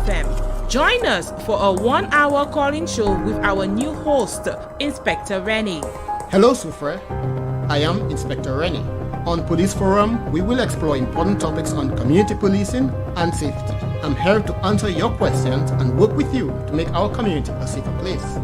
FM. Join us for a 1-hour call-in show with our new host, Inspector Rennie. Hello, Soufriere. I am Inspector Rennie. On Police Forum, we will explore important topics on community policing and safety. I'm here to answer your questions and work with you to make our community a safer place.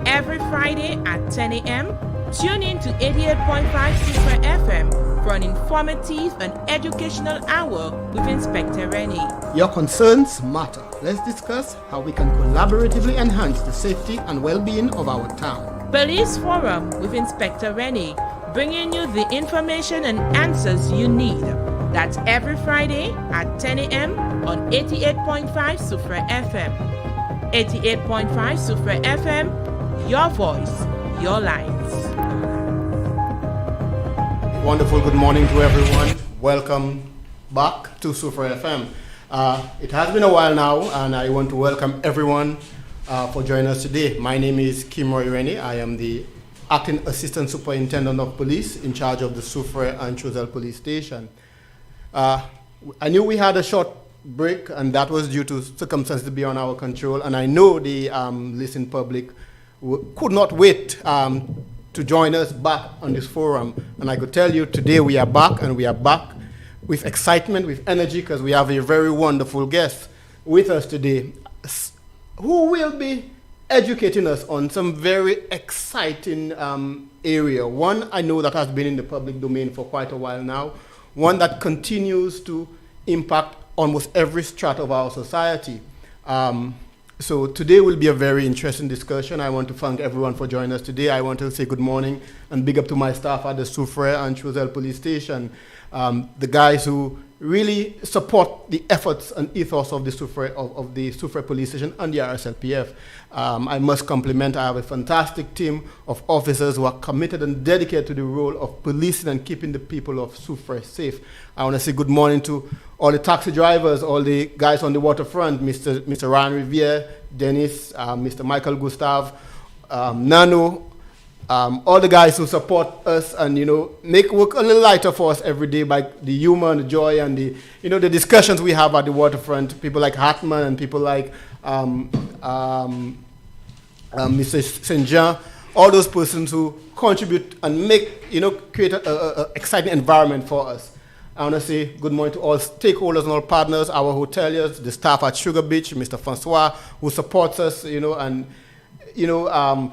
Every Friday at 10 a.m., tune in to 88.5 Soufriere FM for an informative and educational hour with Inspector Rennie. Your concerns matter. Let's discuss how we can collaboratively enhance the safety and well-being of our town. Police Forum with Inspector Rennie, bringing you the information and answers you need. That's every Friday at 10 a.m. on 88.5 Soufriere FM. 88.5 Soufriere FM, your voice, your lives. Wonderful good morning to everyone. Welcome back to Soufriere FM. It has been a while now, and I want to welcome everyone for joining us today. My name is Kimroy Rennie. I am the Acting Assistant Superintendent of Police in charge of the Soufriere and Choiseul Police Station. I knew we had a short break, and that was due to circumstances beyond our control, and I know the listening public could not wait to join us back on this forum. And I could tell you today we are back, and we are back with excitement, with energy, because we have a very wonderful guest with us today who will be educating us on some very exciting area. One I know that has been in the public domain for quite a while now, one that continues to impact almost every strata of our society. So today will be a very interesting discussion. I want to thank everyone for joining us today. I want to say good morning and big up to my staff at the Soufriere and Choiseul Police Station, the guys who really support the efforts and ethos of the Soufriere Police Station and the RSLPF. I must compliment, I have a fantastic team of officers who are committed and dedicated to the role of policing and keeping the people of Soufriere safe. I want to say good morning to all the taxi drivers, all the guys on the waterfront, Mr. Ryan Riviere, Dennis, Mr. Michael Gustav, Nano, all the guys who support us and, make work a little lighter for us every day by the humor and the joy and the, the discussions we have at the waterfront. People like Hartman and people like Mr. St. Jean, all those persons who contribute and make, create an exciting environment for us. I want to say good morning to all stakeholders and all partners, our hoteliers, the staff at Sugar Beach, Mr. Francois, who supports us, and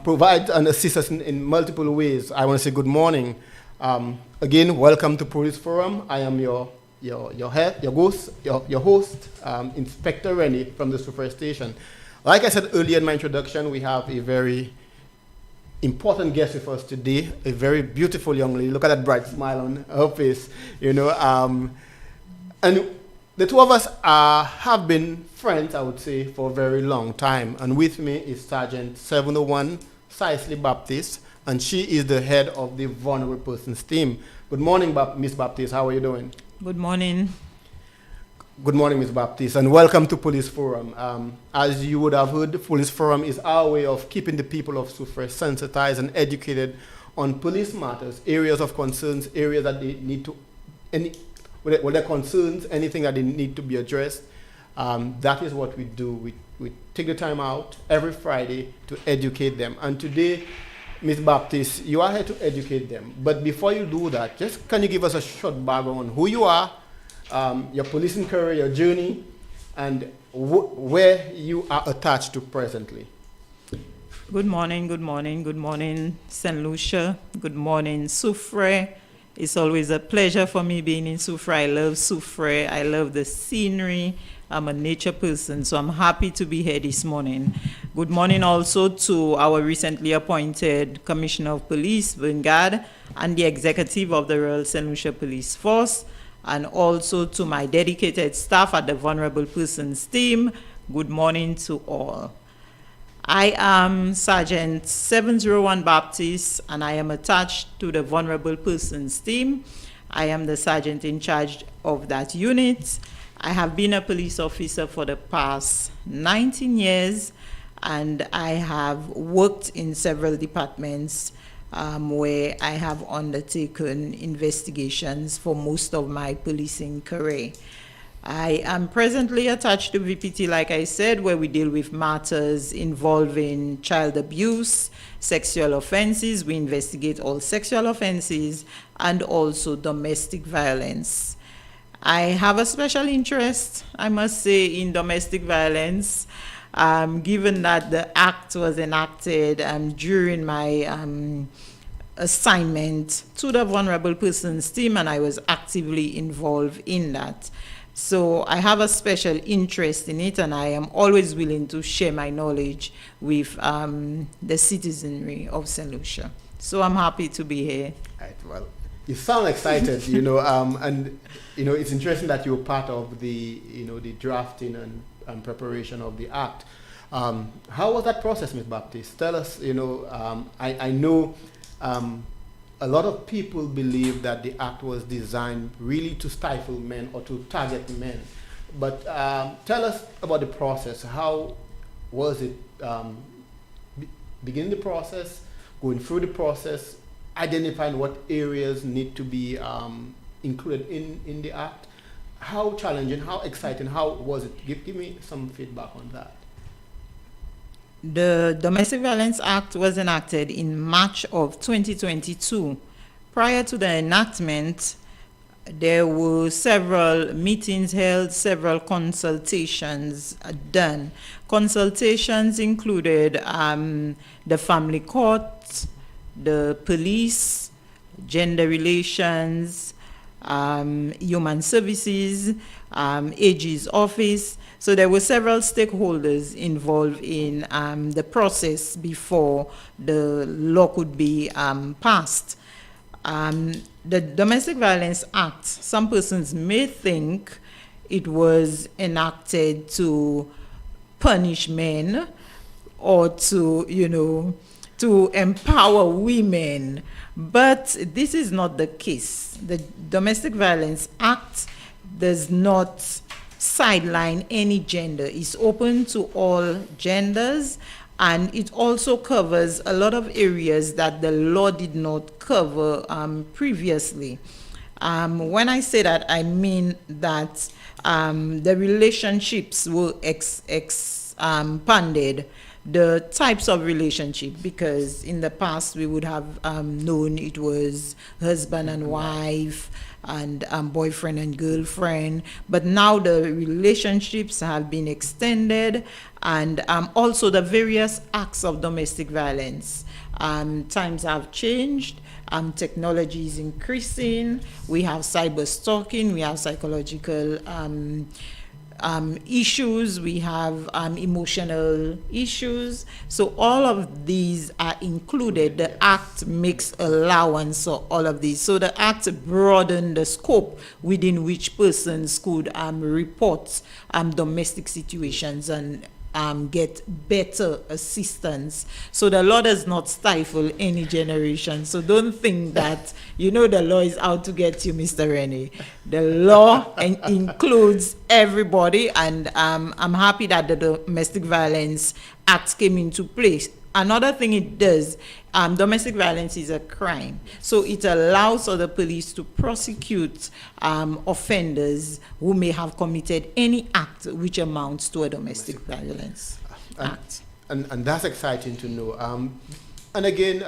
provide and assist us in multiple ways. I want to say good morning. Again, welcome to Police Forum. I am your host, Inspector Rennie from the Soufriere Station. Like I said earlier in my introduction, we have a very important guest with us today, a very beautiful young lady. Look at that bright smile on her face, and the two of us have been friends, I would say, for a very long time. And with me is Sergeant 701 Cicely Baptiste, and she is the head of the Vulnerable Persons team. Good morning, Miss Baptiste. How are you doing? Good morning. Good morning, Ms. Baptiste, and welcome to Police Forum. As you would have heard, the Police Forum is our way of keeping the people of Soufriere sensitized and educated on police matters, areas of concerns, areas that they need to, their concerns, anything that they need to be addressed. That is what we do. We take the time out every Friday to educate them. And today, Ms. Baptiste, you are here to educate them. But before you do that, just can you give us a short background on who you are, your policing career, your journey, and where you are attached to presently? Good morning, St. Lucia. Good morning, Soufriere. It's always a pleasure for me being in Soufriere. I love Soufriere. I love the scenery. I'm a nature person, so I'm happy to be here this morning. Good morning also to our recently appointed Commissioner of Police, Vingard, and the executive of the Royal St. Lucia Police Force, and also to my dedicated staff at the Vulnerable Persons team. Good morning to all. I am Sergeant 701 Baptiste, and I am attached to the Vulnerable Persons team. I am the sergeant in charge of that unit. I have been a police officer for the past 19 years, and I have worked in several departments where I have undertaken investigations for most of my policing career. I am presently attached to VPT, like I said, where we deal with matters involving child abuse, sexual offenses. We investigate all sexual offenses and also domestic violence. I have a special interest, I must say, in domestic violence, given that the act was enacted during my assignment to the vulnerable persons team, and I was actively involved in that. So I have a special interest in it, and I am always willing to share my knowledge with the citizenry of St. Lucia. So I'm happy to be here. Right, well, you sound excited, and it's interesting that you're part of the drafting and preparation of the act. How was that process, Ms. Baptiste? Tell us. I know a lot of people believe that the act was designed really to stifle men or to target men. But tell us about the process. How was it beginning the process, going through the process, identifying what areas need to be included in the act? How challenging, how exciting, how was it? Give me some feedback on that. The Domestic Violence Act was enacted in March of 2022. Prior to the enactment, there were several meetings held, several consultations done. Consultations included the family court, the police, gender relations, human services, AG's office. So there were several stakeholders involved in the process before the law could be passed. The Domestic Violence Act, some persons may think it was enacted to punish men or to empower women, but this is not the case. The Domestic Violence Act does not sideline any gender. It's open to all genders, and it also covers a lot of areas that the law did not cover previously. When I say that, I mean that the relationships were expanded, the types of relationship, because in the past we would have known it was husband and wife and boyfriend and girlfriend, but now the relationships have been extended, and also the various acts of domestic violence. Times have changed. Technology is increasing. We have cyber stalking. We have psychological issues. We have emotional issues. So all of these are included. The Act makes allowance for all of these. So the Act broadened the scope within which persons could report domestic situations and get better assistance. So the law does not stifle any generation. So don't think that, the law is out to get you, Mr. Rennie. The law includes everybody, and I'm happy that the Domestic Violence Act came into place. Another thing it does, domestic violence is a crime. So it allows other police to prosecute offenders who may have committed any act which amounts to a domestic violence act. And that's exciting to know. And again,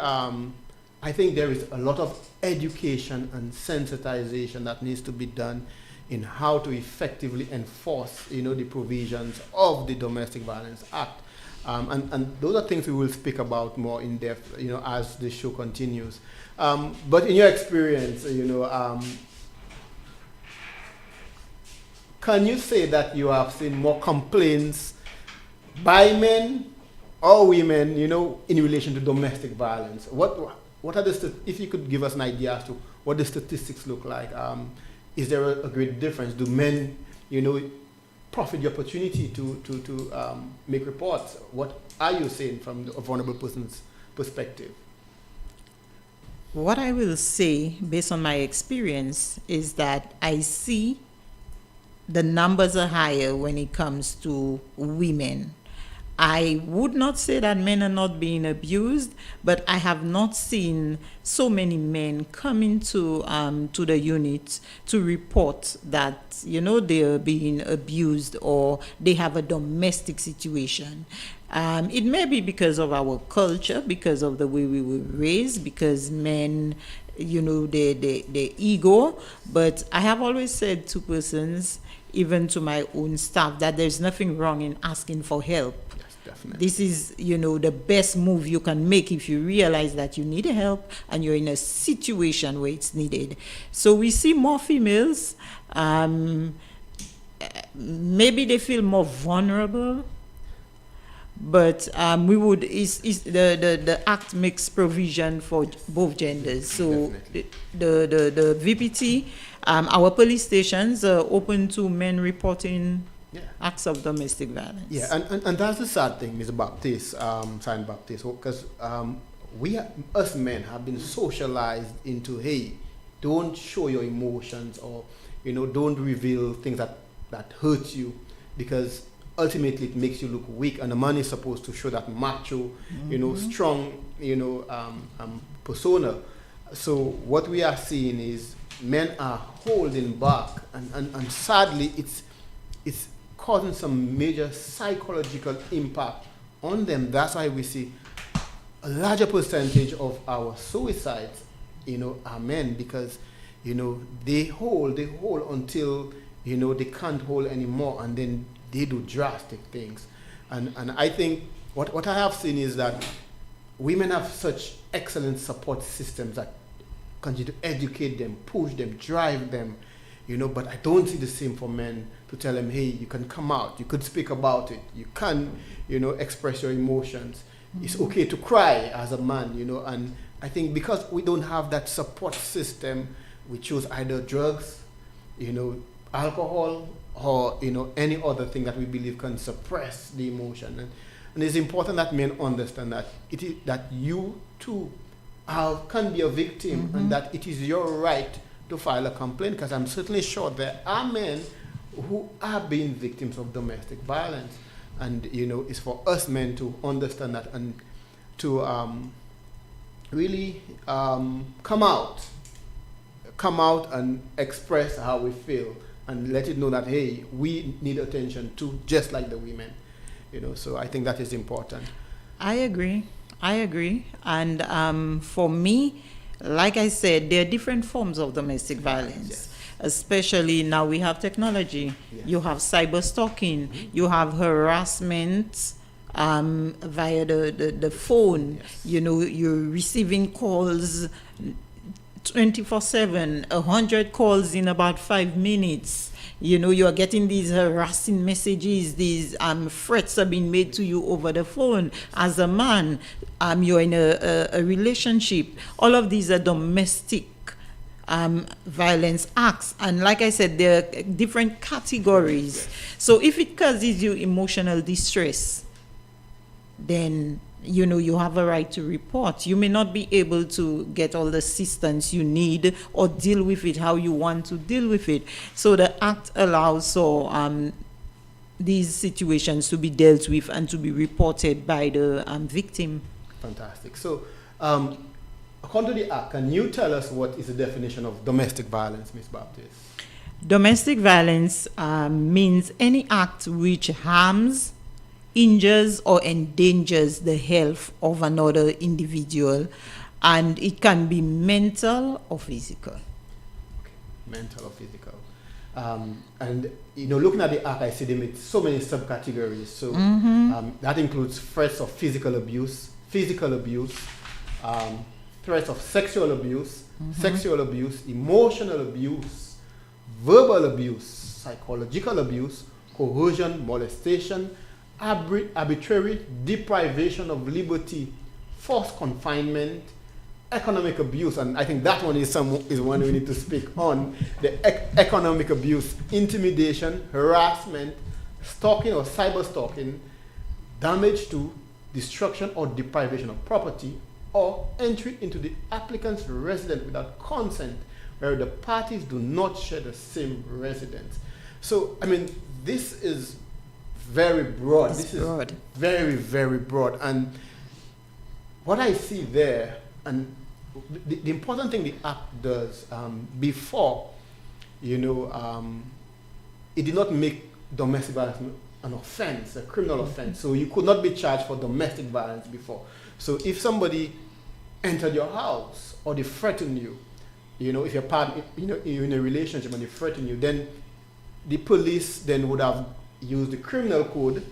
I think there is a lot of education and sensitization that needs to be done in how to effectively enforce, the provisions of the Domestic Violence Act. And those are things we will speak about more in depth, as the show continues. But in your experience, can you say that you have seen more complaints by men or women, in relation to domestic violence? What are if you could give us an idea as to what the statistics look like? Is there a great difference? Do men, profit the opportunity to make reports? What are you saying from a vulnerable person's perspective? What I will say, based on my experience, is that I see the numbers are higher when it comes to women. I would not say that men are not being abused, but I have not seen so many men coming to the unit to report that, they are being abused or they have a domestic situation. It may be because of our culture, because of the way we were raised, because men, their ego. But I have always said to persons, even to my own staff, that there's nothing wrong in asking for help. Definitely. This is, the best move you can make if you realize that you need help and you're in a situation where it's needed. So we see more females. Maybe they feel more vulnerable, but the act makes provision for both genders. So the VPT, our police stations are open to men reporting acts of domestic violence. Yeah, and that's the sad thing, Mr. Baptiste, St. Baptiste, because us men have been socialized into, hey, don't show your emotions, or don't reveal things that hurt you, because ultimately it makes you look weak, and the man is supposed to show that macho, strong, persona. So what we are seeing is men are holding back, and sadly it's causing some major psychological impact on them. That's why we see a larger percentage of our suicides, are men, because, they hold until, they can't hold anymore, and then they do drastic things. And I think what I have seen is that women have such excellent support systems that continue to educate them, push them, drive them, but I don't see the same for men, to tell them, hey, you can come out, you could speak about it, you can, express your emotions. It's okay to cry as a man, and I think because we don't have that support system, we choose either drugs, alcohol, or, any other thing that we believe can suppress the emotion. And it's important that men understand that that you too can be a victim, and that it is your right to file a complaint, because I'm certainly sure there are men who are being victims of domestic violence, and it's for us men to understand that, and to really come out and express how we feel, and let it know that, hey, we need attention too, just like the women. So I think that is important. I agree, and for me, like I said, there are different forms of domestic violence. Yes. Especially now we have technology. Yes. You have cyber stalking. You have harassment via the phone. Yes. You're receiving calls 24/7, 100 calls in about 5 minutes. You are getting these harassing messages, these threats are being made to you over the phone. As a man, you're in a relationship. All of these are domestic violence acts. And like I said, there are different categories. So if it causes you emotional distress, then you have a right to report. You may not be able to get all the assistance you need or deal with it how you want to deal with it. So the act allows for these situations to be dealt with and to be reported by the victim. Fantastic. So according to the act, can you tell us what is the definition of domestic violence, Ms. Baptiste? Domestic violence means any act which harms, injures, or endangers the health of another individual, and it can be mental or physical. Okay. Mental or physical. And looking at the act, I see them with so many subcategories. So that includes threats of physical abuse, threats of sexual abuse, emotional abuse, verbal abuse, psychological abuse, coercion, molestation, arbitrary deprivation of liberty, forced confinement, economic abuse, and I think that one is one we need to speak on. The economic abuse, intimidation, harassment, stalking or cyber stalking, damage to, destruction or deprivation of property, or entry into the applicant's residence without consent, where the parties do not share the same residence. So, I mean, this is very broad. It's This broad. is very, very broad. And what I see there, and the important thing the act does, before, it did not make domestic violence an offense, a criminal offense. So you could not be charged for domestic violence before. So if somebody entered your house or they threatened you, if you're you're in a relationship and they threaten you, then the police then would have used the criminal code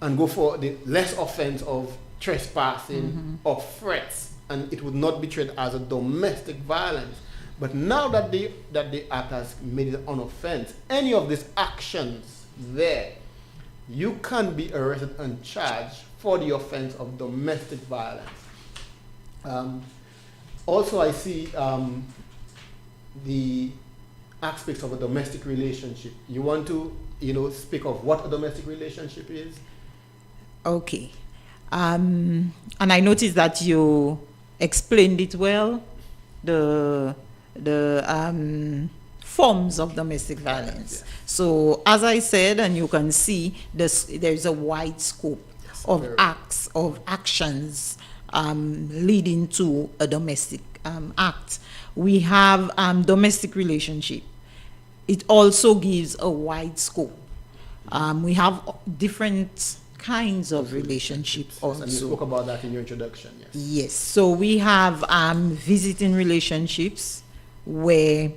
and go for the less offense of trespassing or threats, and it would not be treated as a domestic violence. But now that the act has made it an offense, any of these actions there, you can be arrested and charged for the offense of domestic violence. Also, I see the aspects of a domestic relationship. You want to, speak of what a domestic relationship is? Okay. And I noticed that you explained it well, the forms of domestic violence. Yes. So as I said, and you can see, there's a wide scope of acts, of actions leading to a domestic act. We have domestic relationship. It also gives a wide scope. We have different kinds of relationships Yes, also. and you spoke about that in your introduction, yes. Yes. So we have visiting relationships where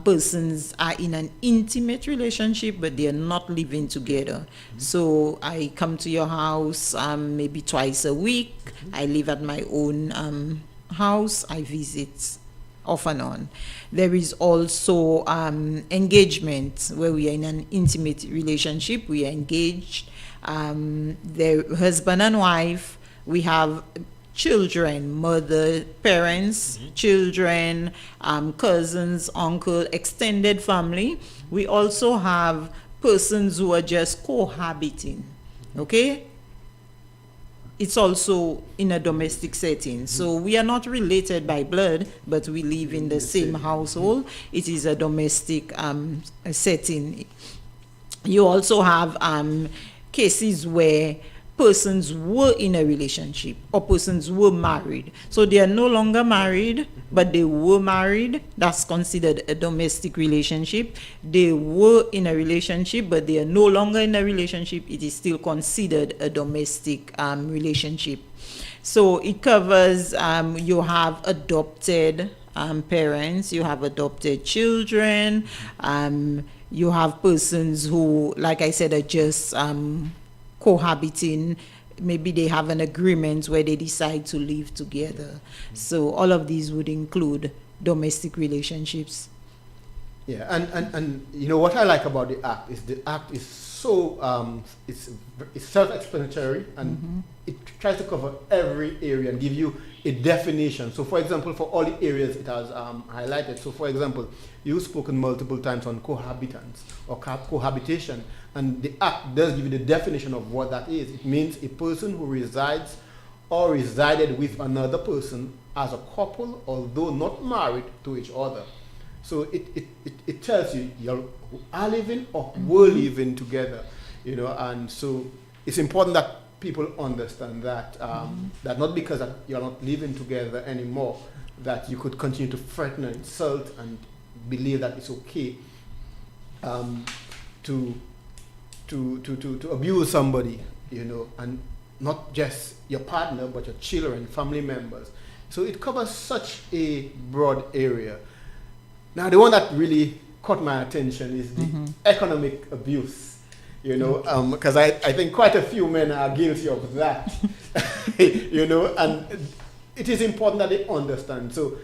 persons are in an intimate relationship, but they are not living together. So I come to your house maybe twice a week. I live at my own house. I visit off and on. There is also engagement where we are in an intimate relationship. We are engaged. The husband and wife. We have children, mother, parents, children, cousins, uncle, extended family. We also have persons who are just cohabiting. Okay? It's also in a domestic setting. So we are not related by blood, but we live in the same household. It is a domestic setting. You also have cases where persons were in a relationship or persons were married. So they are no longer married, but they were married. That's considered a domestic relationship. They were in a relationship, but they are no longer in a relationship. It is still considered a domestic relationship. So it covers, you have adopted parents, you have adopted children, you have persons who, like I said, are just cohabiting. Maybe they have an agreement where they decide to live together. So all of these would include domestic relationships. Yeah, and what I like about the act is so it's self-explanatory, and it tries to cover every area and give you a definition. So for example, for all the areas it has highlighted. So for example, you've spoken multiple times on cohabitants or cohabitation, and the act does give you the definition of what that is. It means a person who resides or resided with another person as a couple, although not married to each other. So it tells you are living or were living together, and so it's important that people understand that that not because that you're not living together anymore, that you could continue to threaten and insult and believe that it's okay to abuse somebody, and not just your partner but your children, family members. So it covers such a broad area. Now, the one that really caught my attention is the economic abuse, because I think quite a few men are guilty of that, and it is important that they understand. So,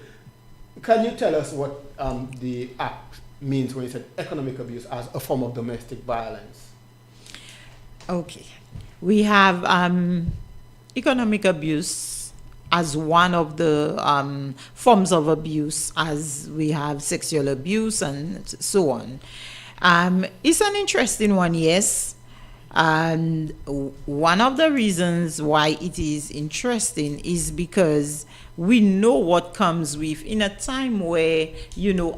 can you tell us what the act means when you said economic abuse as a form of domestic violence? Okay. We have economic abuse as one of the forms of abuse, as we have sexual abuse and so on. It's an interesting one, yes. And one of the reasons why it is interesting is because we know what comes with in a time where,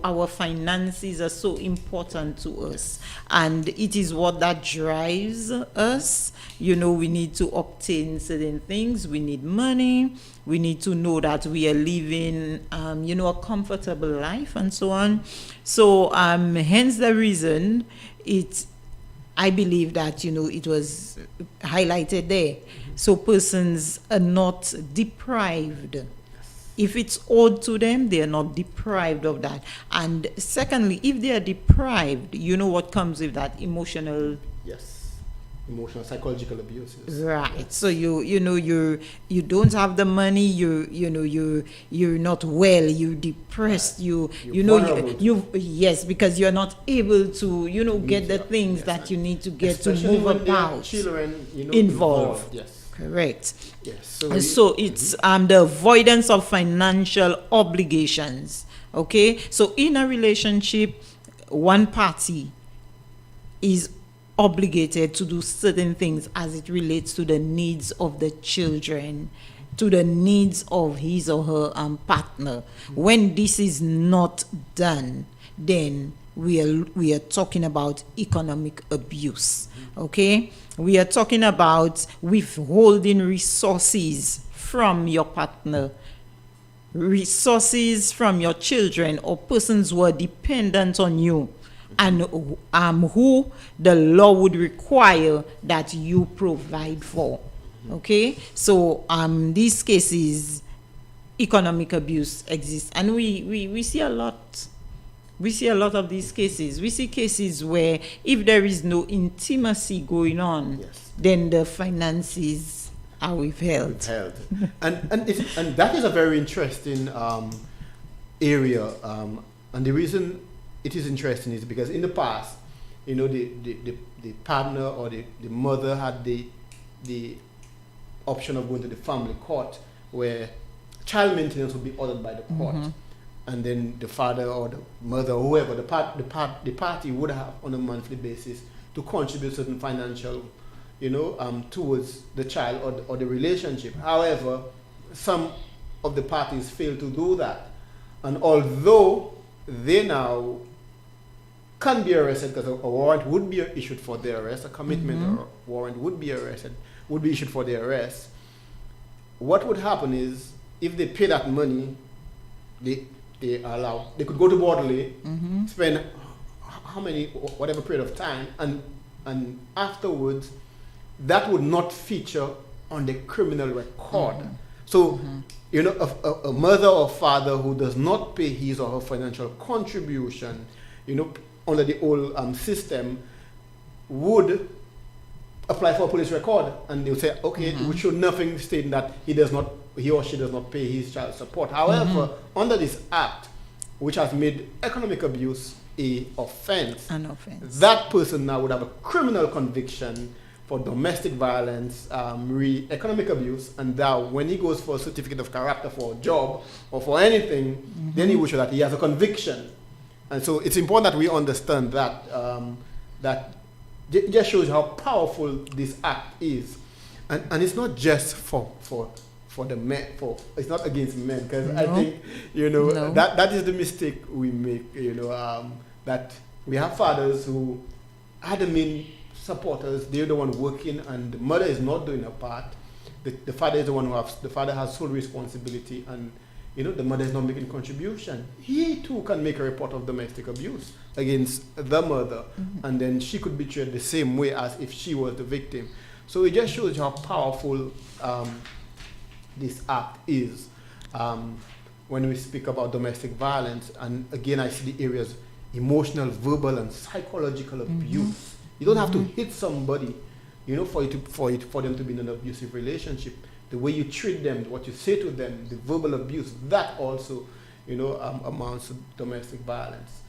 our finances are so important to us. And it is what that drives us. We need to obtain certain things. We need money. We need to know that we are living, a comfortable life and so on. So hence the reason I believe that, it was highlighted there. So persons are not deprived. If it's owed to them, they are not deprived of that. And secondly, if they are deprived, what comes with that? Emotional. Yes. Emotional, psychological abuses. Right. So you don't have the money. You're not well. You're depressed. Yes, because you're not able to get the things that you need to get especially to move about. Children involved. Yes. Correct. Yes. So it's the avoidance of financial obligations. Okay. So in a relationship, one party is obligated to do certain things as it relates to the needs of the children, to the needs of his or her partner. When this is not done, then we are talking about economic abuse. Okay, we are talking about withholding resources from your partner, resources from your children or persons who are dependent on you, and who the law would require that you provide for. Okay, so these cases, economic abuse exists, and we see a lot. We see a lot of these cases. We see cases where if there is no intimacy going on, yes, then the finances are withheld. and that is a very interesting area. And the reason it is interesting is because in the past, the partner or the mother had the option of going to the family court, where child maintenance would be ordered by the court. And then the father or the mother or whoever, the party would have on a monthly basis to contribute certain financial, towards the child or the relationship. However, some of the parties fail to do that. And although they now can be arrested because a warrant would be issued for their arrest, a commitment or warrant would be issued for their arrest, what would happen is if they pay that money, they could go to Borderley, spend whatever period of time, and afterwards that would not feature on the criminal record. So a mother or father who does not pay his or her financial contribution, under the old system, would apply for a police record, and they'll say, okay, we show nothing stating that he or she does not pay his child support. However, under this act, which has made economic abuse an offense, that person now would have a criminal conviction for domestic violence, economic abuse, and now when he goes for a certificate of character for a job or for anything, then he will show that he has a conviction. And so it's important that we understand that that it just shows how powerful this act is, and it's not just for the men. It's not against men, because I think that is the mistake we make. That we have fathers who are the main supporters. They're the one working, and the mother is not doing her part. The father is the one the father has sole responsibility, and the mother is not making contribution. He too can make a report of domestic abuse against the mother, and then she could be treated the same way as if she was the victim. So it just shows you how powerful this act is when we speak about domestic violence. And again, I see the areas emotional, verbal, and psychological abuse. You don't have to hit somebody, for them to be in an abusive relationship. The way you treat them, what you say to them, the verbal abuse, that also, amounts to domestic violence.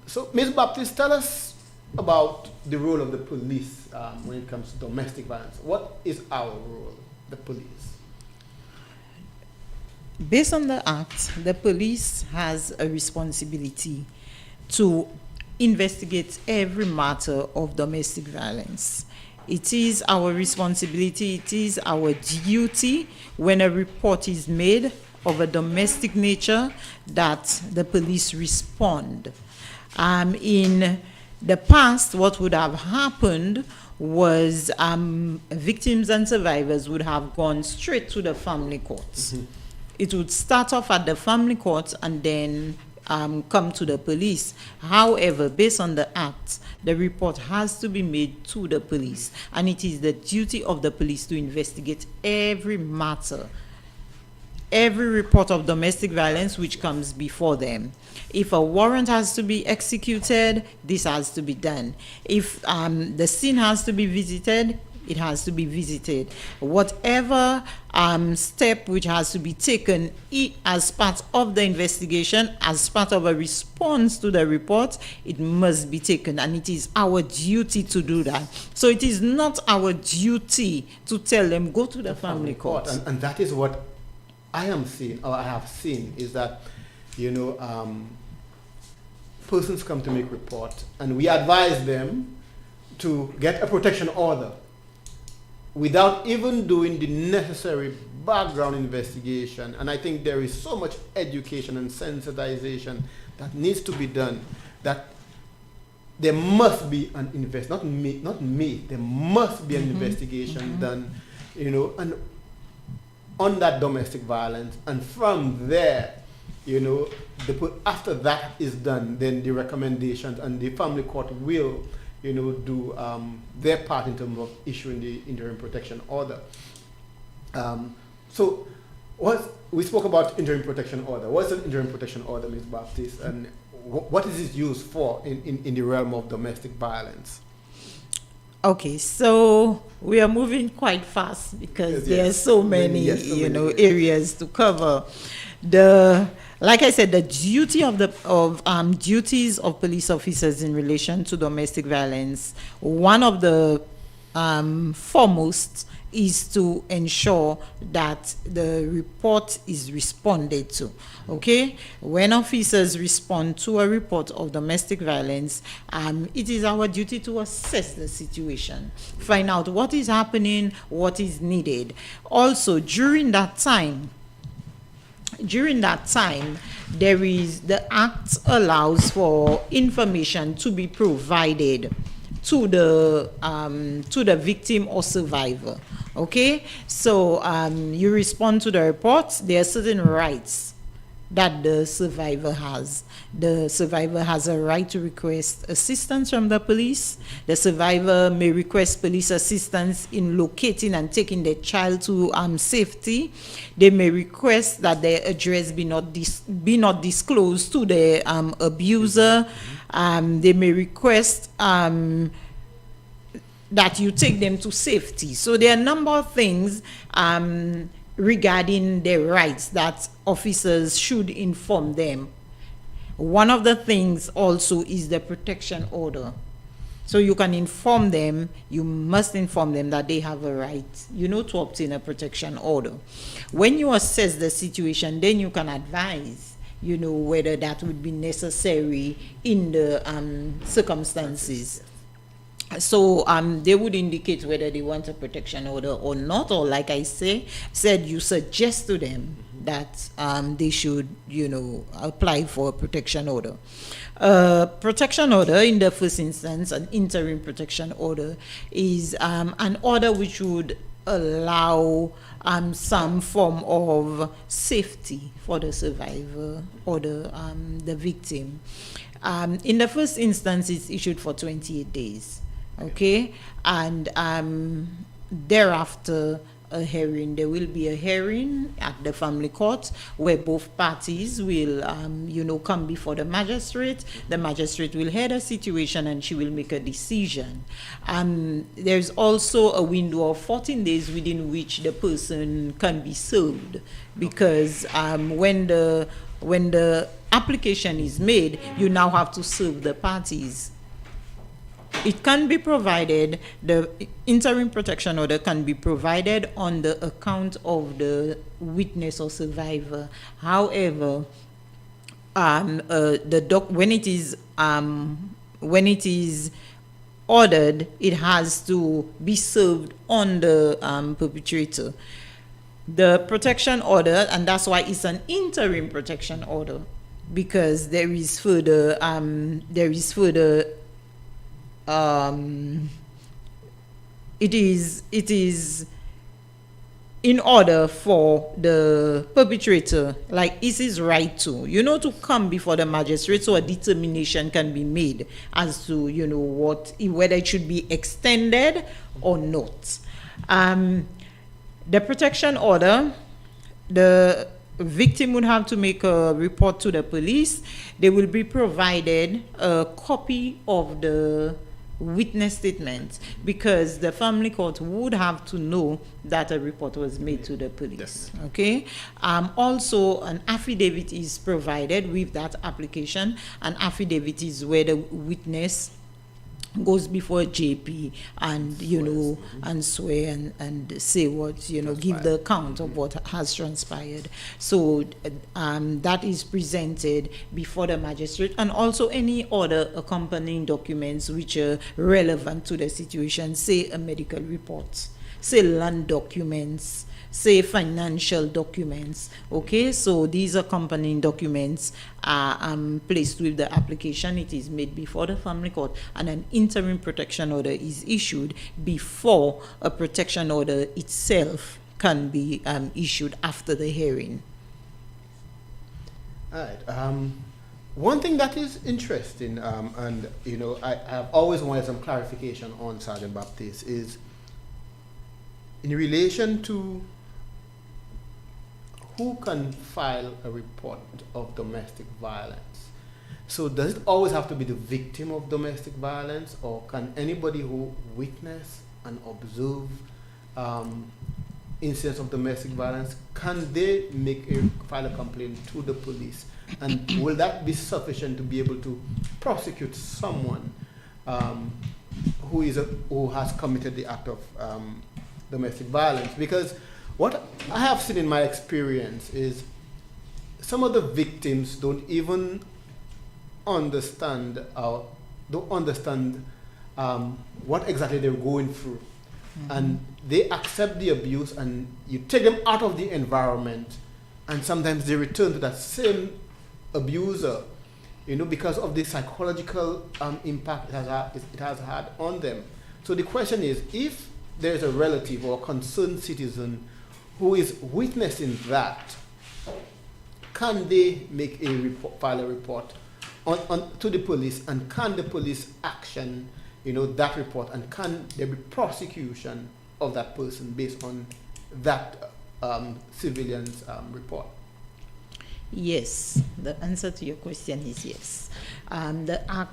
So, Ms. Baptiste, tell us about the role of the police when it comes to domestic violence. What is our role, the police? Based on the Act, the police has a responsibility to investigate every matter of domestic violence. It is our responsibility, it is our duty when a report is made of a domestic nature that the police respond. In the past, what would have happened was victims and survivors would have gone straight to the family courts. It would start off at the family courts and then come to the police. However, based on the Act, the report has to be made to the police, and it is the duty of the police to investigate every matter, every report of domestic violence which comes before them. If a warrant has to be executed, this has to be done. If the scene has to be visited, it has to be visited. Whatever step which has to be taken as part of the investigation, as part of a response to the report, it must be taken, and it is our duty to do that. So it is not our duty to tell them, go to the family court. And that is what I am seeing, or I have seen, is that, persons come to make report, and we advise them to get a protection order without even doing the necessary background investigation. And I think there is so much education and sensitization that needs to be done, that there must be an there must be an investigation done, and on that domestic violence. And from there, after that is done, then the recommendations, and the family court will do their part in terms of issuing the interim protection order. So we spoke about interim protection order. What's an interim protection order, Ms. Baptiste, and what is it used for in the realm of domestic violence? Okay, so we are moving quite fast because there are so many, areas to cover. Like I said, the duty duties of police officers in relation to domestic violence, one of the foremost is to ensure that the report is responded to. Okay, when officers respond to a report of domestic violence, it is our duty to assess the situation, find out what is happening, what is needed. Also, during that time, the Act allows for information to be provided to the victim or survivor. Okay, so you respond to the report. There are certain rights that the survivor has. The survivor has a right to request assistance from the police. The survivor may request police assistance in locating and taking their child to safety. They may request that their address be not disclosed to the abuser. They may request that you take them to safety. So there are a number of things regarding their rights that officers should inform them. One of the things also is the protection order. So you can inform them, you must inform them that they have a right, to obtain a protection order. When you assess the situation, then you can advise, whether that would be necessary in the circumstances. So they would indicate whether they want a protection order or not, or like I said, you suggest to them that they should, apply for a protection order. Protection order, in the first instance, an interim protection order, is an order which would allow some form of safety for the survivor or the victim. In the first instance, it's issued for 28 days. Okay, and thereafter a hearing. There will be a hearing at the family court where both parties will, come before the magistrate. The magistrate will hear the situation and she will make a decision. There's also a window of 14 days within which the person can be served, because when the application is made, you now have to serve the parties. It can be provided, the interim protection order can be provided on the account of the witness or survivor. However, when it is ordered, it has to be served on the perpetrator. The protection order, and that's why it's an interim protection order, because there is further it is in order for the perpetrator, like it's his right to come before the magistrate, so a determination can be made as to whether it should be extended or not. The protection order, the victim would have to make a report to the police. They will be provided a copy of the witness statement, because the family court would have to know that a report was made to the police. Definitely. Okay. Also, an affidavit is provided with that application. An affidavit is where the witness goes before JP and and swear and say what give the account of what has transpired. So that is presented before the magistrate, and also any other accompanying documents which are relevant to the situation, say a medical report, say land documents, say financial documents. Okay, so these accompanying documents are placed with the application. It is made before the family court, and an interim protection order is issued before a protection order itself can be issued after the hearing. All right. One thing that is interesting, and I have always wanted some clarification on Sergeant Baptiste, is in relation to who can file a report of domestic violence. So does it always have to be the victim of domestic violence, or can anybody who witness and observe incidents of domestic violence, can they file a complaint to the police? And will that be sufficient to be able to prosecute someone who has committed the act of domestic violence? Because what I have seen in my experience is some of the victims don't even understand what exactly they're going through. Mm-hmm. And they accept the abuse, and you take them out of the environment, and sometimes they return to that same abuser, because of the psychological impact it has had on them. So the question is, if there's a relative or concerned citizen who is witnessing that, can they file a report to the police, and can the police action that report, and can there be prosecution of that person based on that civilian's report? Yes, the answer to your question is yes. The Act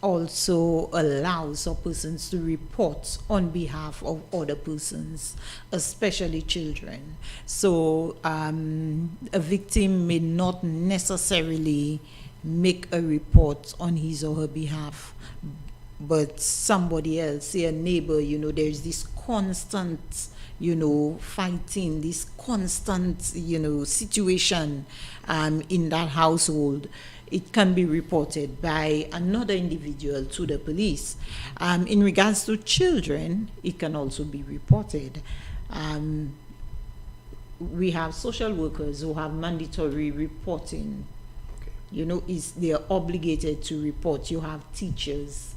also allows for persons to report on behalf of other persons, especially children. So a victim may not necessarily make a report on his or her behalf, but somebody else, say a neighbor, there's this constant fighting, this constant situation in that household. It can be reported by another individual to the police. In regards to children, it can also be reported. We have social workers who have mandatory reporting. Okay. They are obligated to report. You have teachers,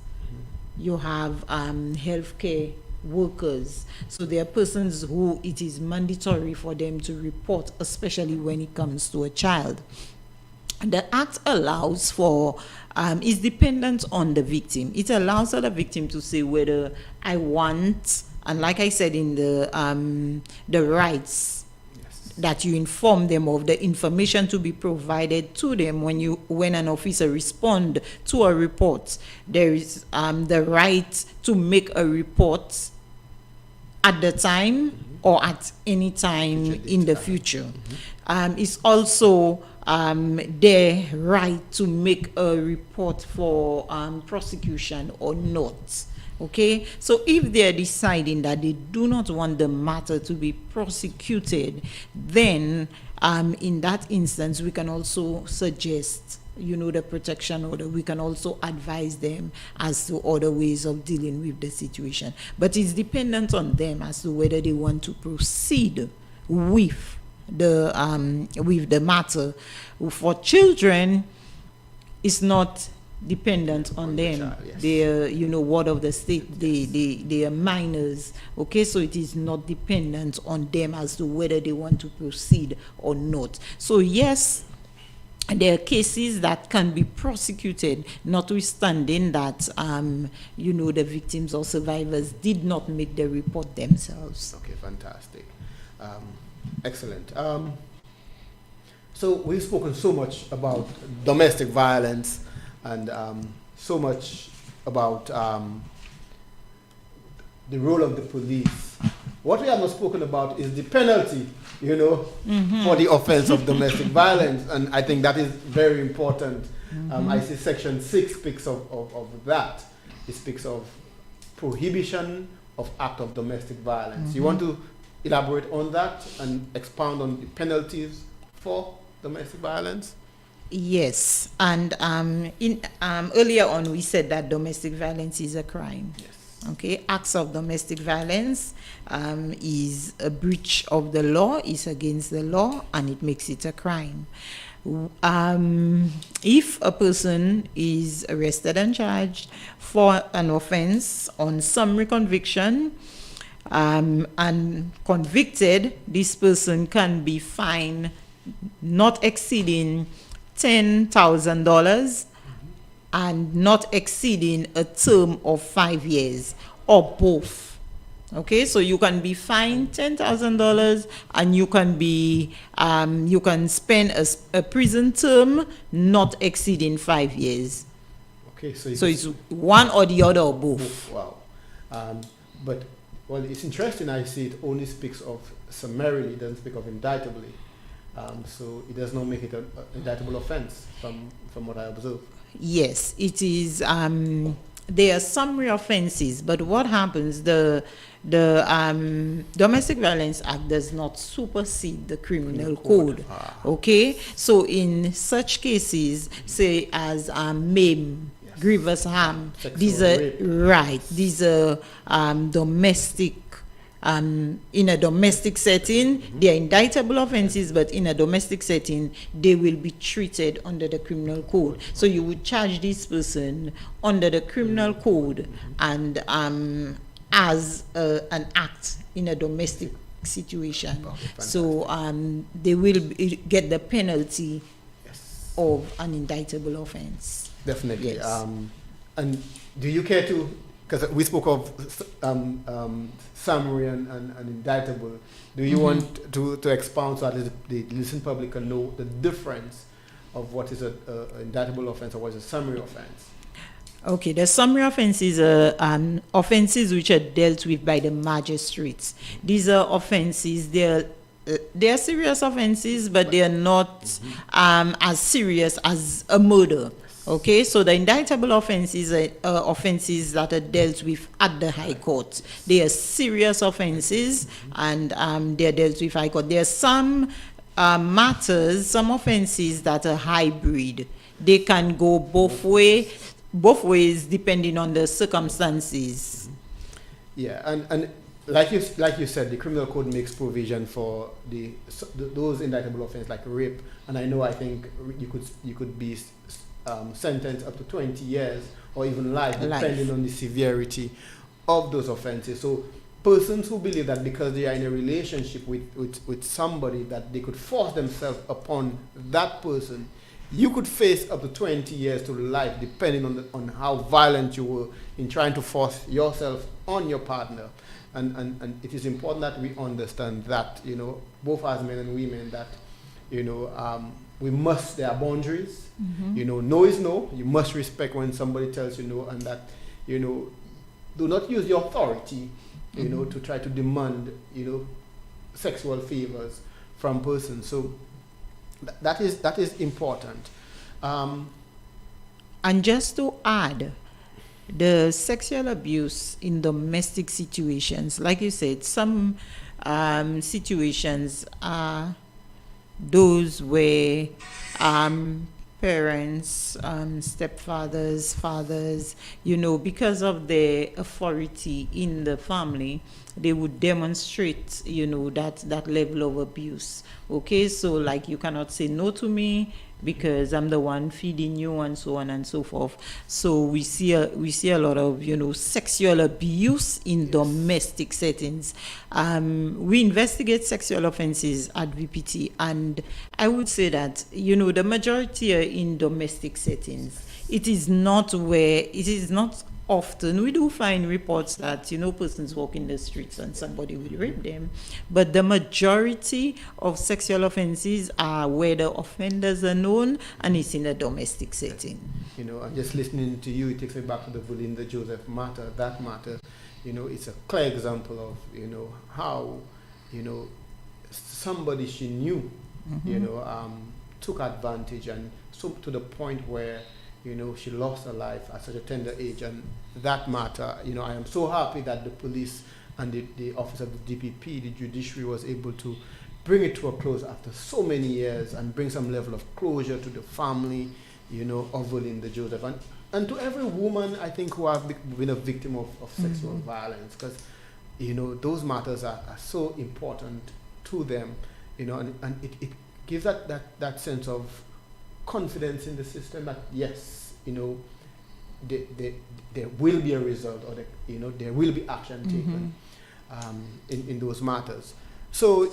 you have healthcare workers. So there are persons who it is mandatory for them to report, especially when it comes to a child. The Act allows for, is dependent on the victim. It allows the victim to say whether I want, and like I said in the rights, yes, that you inform them of, the information to be provided to them when an officer responds to a report. There is the right to make a report at the time, mm-hmm, or at any time in the future. Mm-hmm. It's also their right to make a report for prosecution or not. Okay, so if they're deciding that they do not want the matter to be prosecuted, then in that instance, we can also suggest, the protection order. We can also advise them as to other ways of dealing with the situation. But it's dependent on them as to whether they want to proceed with the matter. For children, it's not dependent on them. Child, yes. They are, ward of the state. They are minors. Okay, so it is not dependent on them as to whether they want to proceed or not. So yes, there are cases that can be prosecuted, notwithstanding that the victims or survivors did not make the report themselves. Okay, fantastic. Excellent. So we've spoken so much about domestic violence and so much about the role of the police. What we have not spoken about is the penalty, for the offense of domestic violence, and I think that is very important. I see Section 6 speaks of that. It speaks of prohibition of act of domestic violence. You want to elaborate on that and expound on the penalties for domestic violence? Yes, and earlier on we said that domestic violence is a crime. Yes. Okay, acts of domestic violence is a breach of the law, is against the law, and it makes it a crime. If a person is arrested and charged for an offense on summary conviction and convicted, this person can be fined not exceeding $10,000 and not exceeding a term of 5 years, or both. Okay, so you can be fined $10,000 and you can be you can spend a prison term not exceeding 5 years. Okay, so it's one or the other or both. Wow. But it's interesting. I see it only speaks of summarily, it doesn't speak of indictably. So it does not make it an indictable offense from what I observe. Yes, it is. There are summary offenses, but what happens? The Domestic Violence Act does not supersede the criminal code. Okay, so in such cases, say as maim, yes, grievous harm, these are rape. These are domestic. In a domestic setting, they are indictable offenses, but in a domestic setting, they will be treated under the criminal code. So you would charge this person under the criminal code and as an act in a domestic situation. So they will get the penalty, yes, of an indictable offense. Definitely. Yes. And do you care to, because we spoke of summary and indictable, do you want to expound so that the listening public can know the difference of what is an indictable offense or what is a summary offense? Okay, the summary offenses are offenses which are dealt with by the magistrates. These are offenses, they are serious offenses, but they are not as serious as a murder. Okay, so the indictable offenses are offenses that are dealt with at the High Court. They are serious offenses, and they are dealt with High Court. There are some matters, some offenses that are hybrid. They can go both ways depending on the circumstances. Yeah, and like you said, the criminal code makes provision for those indictable offenses like rape, and I think you could be sentenced up to 20 years or even life, depending on the severity of those offenses. So persons who believe that because they are in a relationship with somebody that they could force themselves upon that person, you could face up to 20 years to life, depending on how violent you were in trying to force yourself on your partner. And it is important that we understand that, both as men and women, that, there are boundaries. No is no. You must respect when somebody tells you no, and that, do not use your authority, to try to demand, sexual favors from persons. So that is important. And just to add, The sexual abuse in domestic situations, like you said, some situations are those where parents, stepfathers, fathers, because of their authority in the family, they would demonstrate, that level of abuse. Okay, so like you cannot say no to me because I'm the one feeding you, and so on and so forth. So we see a lot of sexual abuse in domestic settings. We investigate sexual offenses at VPT, and I would say that the majority are in domestic settings. It is not often. We do find reports that persons walk in the streets and somebody will rape them, but the majority of sexual offenses are where the offenders are known, and it's in a domestic setting. I'm just listening to you, it takes me back to the Belinda Joseph matter. That matter, it's a clear example of how somebody she knew took advantage, and so to the point where she lost her life at such a tender age. And that matter, I am so happy that the police and the office of the DPP, the judiciary, was able to bring it to a close after so many years and bring some level of closure to the family, of Belinda Joseph. And to every woman, I think, who have been a victim of sexual violence, because, those matters are so important to them, and it gives that sense of confidence in the system that yes, there will be a result, or there will be action taken in those matters. So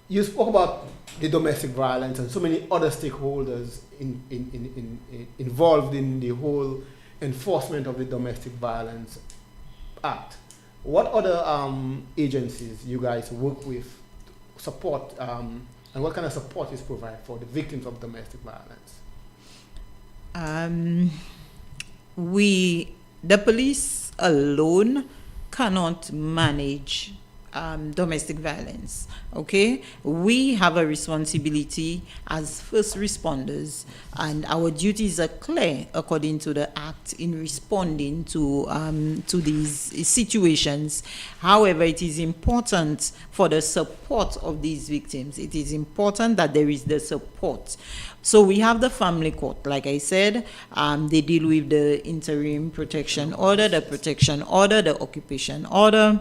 you spoke about the domestic violence and so many other stakeholders involved in the whole enforcement of the Domestic Violence Act. What other agencies you guys work with, support, and what kind of support is provided for the victims of domestic violence? The police alone cannot manage domestic violence. Okay, we have a responsibility as first responders, and our duties are clear according to the Act in responding to these situations. However, it is important for the support of these victims. It is important that there is the support. So we have the family court, like I said. They deal with the interim protection order, the protection order, the occupation order,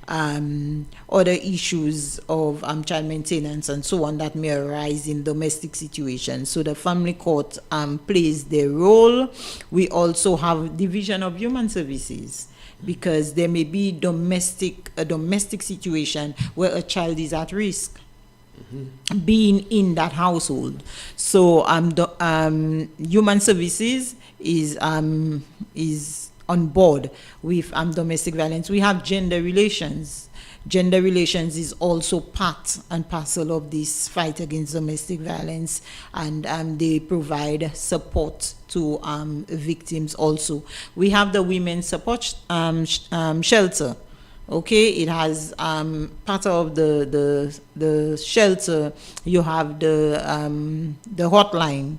other issues of child maintenance and so on that may arise in domestic situations. So the family court plays their role. We also have division of human services, because there may be a domestic situation where a child is at risk being in that household. So human services is on board with domestic violence. We have gender relations. Gender relations is also part and parcel of this fight against domestic violence, and they provide support to victims also. We have the women's support shelter. Okay, it has part of the shelter. You have the hotline.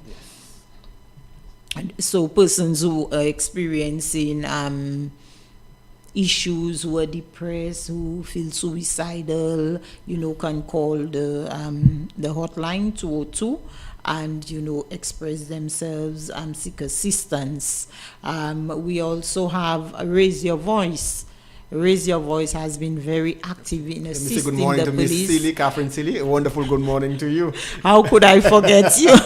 So persons who are experiencing issues, who are depressed, who feel suicidal, can call the hotline 202 and express themselves, seek assistance. We also have Raise Your Voice. Raise Your Voice has been very active in assisting the police. Good morning to Miss Seeley, Catherine Seeley. A wonderful good morning to you. How could I forget you?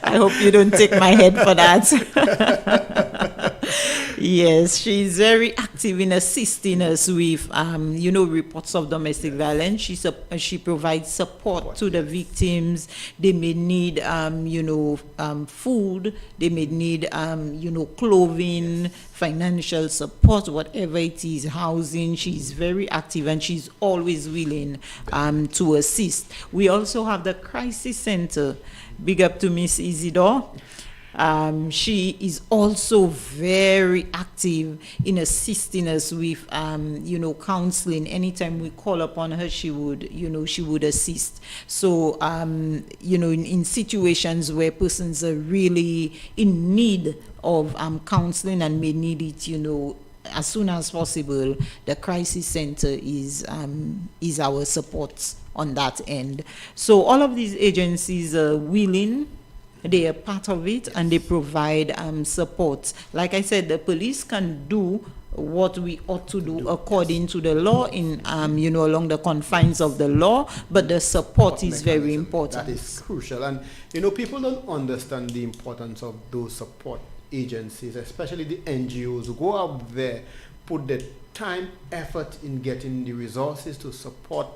I hope you don't take my head for that. Yes, she's very active in assisting us with, reports of domestic violence. She provides support to the victims. They may need, food. They may need, clothing, financial support, whatever it is, housing. She's very active and she's always willing to assist. We also have the crisis center. Big up to Miss Isidore. She is also very active in assisting us with, counseling. Anytime we call upon her, she would assist. So, in situations where persons are really in need of counseling and may need it, as soon as possible, the crisis center is our support on that end. So all of these agencies are willing, they are part of it, and they provide support. Like I said, the police can do what we ought to do according to the law in along the confines of the law, but the support is very important. That is crucial. And people don't understand the importance of those support agencies, especially the NGOs who go out there, put the time, effort in getting the resources to support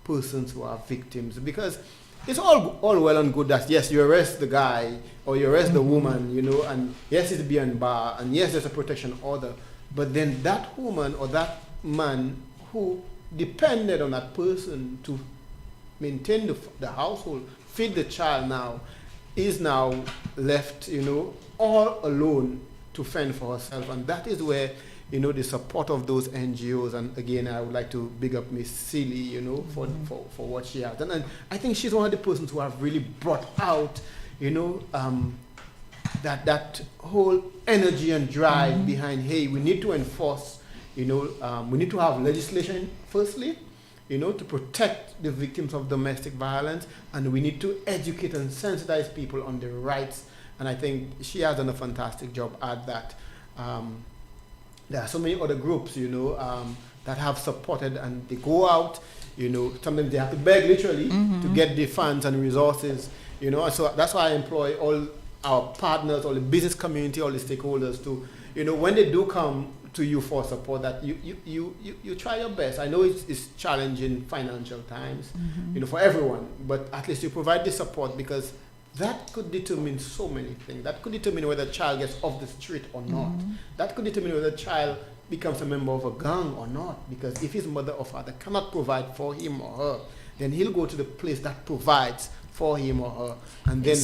persons who are victims. Because it's all well and good that yes, you arrest the guy or you arrest the woman, and yes, it's behind bar, and yes, there's a protection order. But then that woman or that man who depended on that person to maintain the household, feed the child now, is now left, all alone to fend for herself. And that is where, the support of those NGOs, and again, I would like to big up Miss Seeley, for what she has done. And I think she's one of the persons who have really brought out, that whole energy and drive behind, hey, we need to enforce, we need to have legislation firstly, to protect the victims of domestic violence, and we need to educate and sensitize people on their rights. And I think she has done a fantastic job at that. There are so many other groups, that have supported, and they go out, sometimes they have to beg literally to get the funds and resources, so that's why I employ all our partners, all the business community, all the stakeholders to, when they do come to you for support, that you try your best. I know it's challenging financial times, for everyone, but at least you provide the support, because that could determine so many things. That could determine whether a child gets off the street or not. That could determine whether a child becomes a member of a gang or not, because if his mother or father cannot provide for him or her, then he'll go to the place that provides for him or her. And then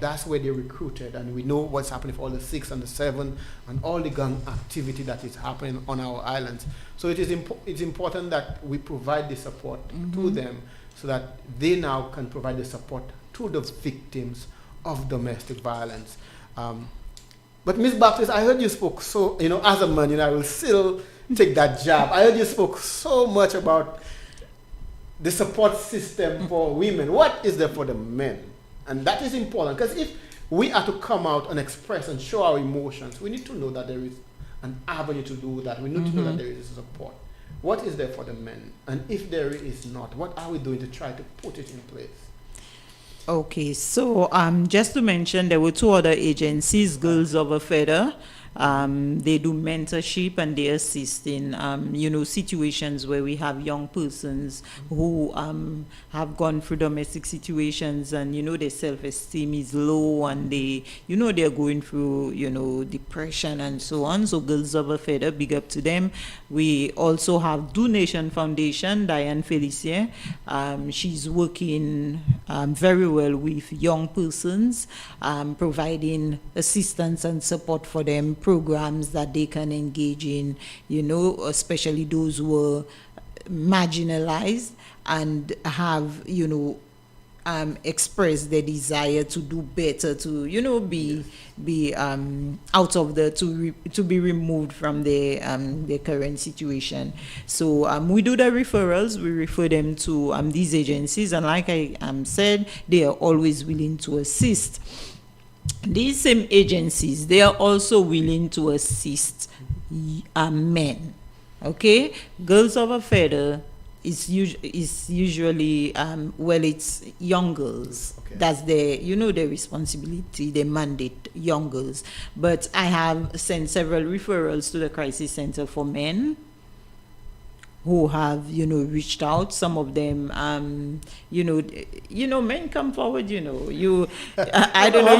that's where they're recruited, and we know what's happening for all the 6 and the 7 and all the gang activity that is happening on our islands. So it's important that we provide the support to them, so that they now can provide the support to the victims of domestic violence. But Ms. Baptist, I heard you spoke so, as a man, I will still take that jab. I heard you spoke so much about the support system for women. What is there for the men? And that is important, because if we are to come out and express and show our emotions, we need to know that there is an avenue to do that. We need to know that there is support. What is there for the men? And if there is not, what are we doing to try to put it in place? Okay, so just to mention, there were 2 other agencies, Girls of a Feather. They do mentorship, and they assist in, situations where we have young persons who have gone through domestic situations, and, their self-esteem is low, and they, they're going through, depression and so on. So Girls of a Feather, big up to them. We also have Do Nation Foundation, Diane Felicia. She's working very well with young persons, providing assistance and support for them, programs that they can engage in, especially those who are marginalized and have, expressed their desire to do better, to, be out of to be removed from their current situation. So we do the referrals, we refer them to these agencies, and like I said, they are always willing to assist. These same agencies, they are also willing to assist men. Okay, Girls of a Feather is usually it's young girls. Okay. That's their their responsibility, their mandate, young girls. But I have sent several referrals to the crisis center for men. who have, reached out. Some of them, men come forward, I don't know,